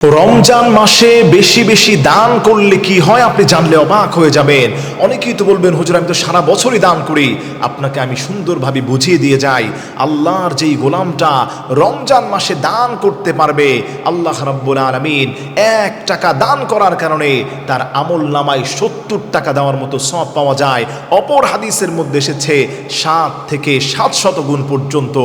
রমজান মাসে বেশি বেশি দান করলে কি হয় আপনি জানলে অবাক হয়ে যাবেন। অনেকেই তো বলবেন, হুজুর আমি তো সারা বছরই দান করি। আপনাকে আমি সুন্দরভাবে বুঝিয়ে দিয়ে যাই, আল্লাহর যেই গোলামটা রমজান মাসে দান করতে পারবে, আল্লাহ রাব্বুল আলামিন 1 টাকা দান করার কারণে তার আমল নামায় 70 টাকা দেওয়ার মতো সওয়াব পাওয়া যায়। অপর হাদিসের মধ্যে এসেছে 7 থেকে 700 গুণ পর্যন্ত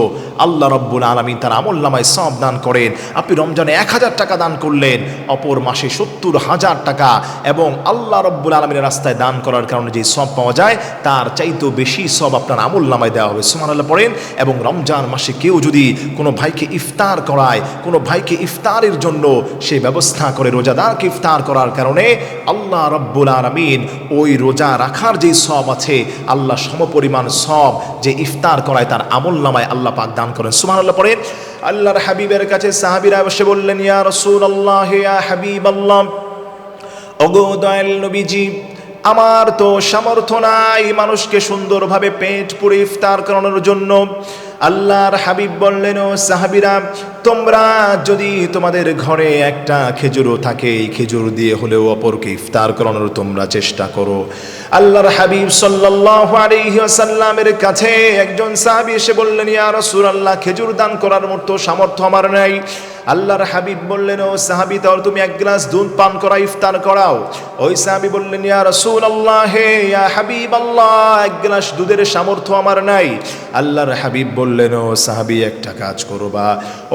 আল্লাহ রাব্বুল আলামিন তার আমল নামায় সওয়াব দান করেন। আপনি রমজানে 1000 টাকা দান করলেন, অপর মাসে 70,000 টাকা, এবং আল্লাহ রাব্বুল আলামিনের রাস্তায় দান করার কারণে যে সওয়াব পাওয়া যায় তার চাইতেও বেশি সওয়াব আপনার আমল নামায় দেওয়া হবে। সুবহানাল্লাহ পড়েন। এবং রমজান মাসে কেউ যদি কোনো ভাইকে ইফতার করায়, কোনো ভাইকে ইফতারের জন্য সে ব্যবস্থা করে, রোজাদারকে ইফতার করার কারণে আল্লাহ রাব্বুল আলামিন ওই রোজা রাখার যে সওয়াব আছে, আল্লাহ সমপরিমাণ সওয়াব যে ইফতার করায় তার আমল নামায় আল্লাহ পাক দান করেন। সুবহানাল্লাহ পড়েন। আল্লাহর হাবিবের কাছে সাহাবীরা এসে বললেন, ইয়া রাসূলুল্লাহ, ইয়া হাবিবাল্লাহ, ওগো দয়াল নবীজি, আমার তো সামর্থ্য নাই মানুষকে সুন্দরভাবে পেট পুরে ইফতার করানোর জন্য। আল্লাহর হাবিব বললেন, ও সাহাবীরা, তোমরা যদি তোমাদের ঘরে একটা খেজুরও থাকে, এই খেজুর দিয়ে হলেও অপরকে ইফতার করানোর তোমরা চেষ্টা করো। আল্লাহর হাবিব সাল্লাল্লাহু আলাইহি ওয়াসাল্লামের কাছে একজন সাহাবী এসে বললেন, ইয়া রাসূলুল্লাহ, খেজুর দান করার মতো সামর্থ্য আমার নাই। আল্লাহর হাবিব বললেন, ও সাহাবী, তাহলে তুমি 1 গ্লাস দুধ পান করা ইফতার করাও। ওই সাহাবী বললেন, ইয়া রাসূলুল্লাহ, ইয়া হাবিবাল্লাহ, 1 গ্লাস দুধের সামর্থ্য আমার নাই। আল্লাহর হাবিব বললেন, ও সাহাবী, একটা কাজ করবা।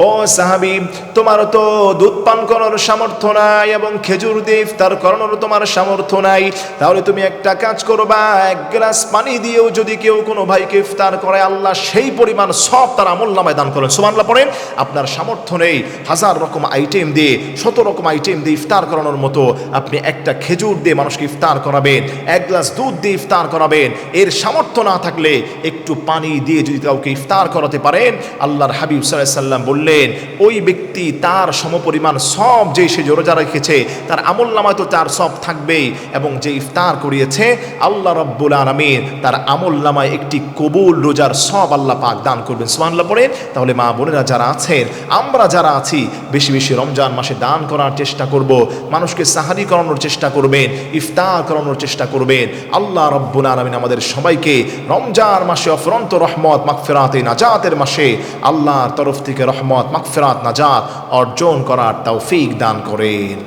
ও সাহাবী, তোমার তো দুধ পান করার সামর্থ্য নাই এবং খেজুর দিয়ে ইফতার করানোর তোমার সামর্থ্য নাই, তাহলে তুমি একটা কাজ করবা, 1 গ্লাস পানি দিয়েও যদি কেউ কোনো ভাইকে ইফতার করে, আল্লাহ সেই পরিমাণ সব তার আমল নামায় দান করেন। সুবহানাল্লাহ পড়েন। আপনার সামর্থ্য নেই 1000 রকম আইটেম দিয়ে, 100 রকম আইটেম দিয়ে ইফতার করানোর মতো, আপনি একটা খেজুর দিয়ে মানুষকে ইফতার করাবেন, 1 গ্লাস দুধ দিয়ে ইফতার করাবেন। এর সামর্থ্য না থাকলে একটু পানি দিয়ে যদি কাউকে ইফতার করাতে পারেন, আল্লাহর হাবিব সাল্লাল্লাহু আলাইহি ওয়াসাল্লাম বললেন, ওই ব্যক্তি তার সমপরিমাণ সব যে সে রোজা রেখেছে তার আমল নামায় তো তার সব থাকবেই, এবং যে ইফতার করিয়েছে আল্লাহ রাব্বুল আলামিন তার আমল নামায় একটি কবুল রোজার সব আল্লাহ পাক দান করবেন। সুবহানাল্লাহ পড়েন। তাহলে মা বোনেরা যারা আছেন, আমরা যারা আছি, বেশি বেশি রমজান মাসে দান করার চেষ্টা করব, মানুষকে সাহারি করানোর চেষ্টা করবেন, ইফতার করানোর চেষ্টা করবেন। আল্লাহ রাব্বুল আলামিন আমাদের সবাইকে রমজান মাসে অফুরন্ত রহমত, মাগফিরাতে, নাজাতের মাসে আল্লাহর তরফ থেকে রহমত, মাগফিরাত, নাজাত অর্জন করার তৌফিক দান করেন।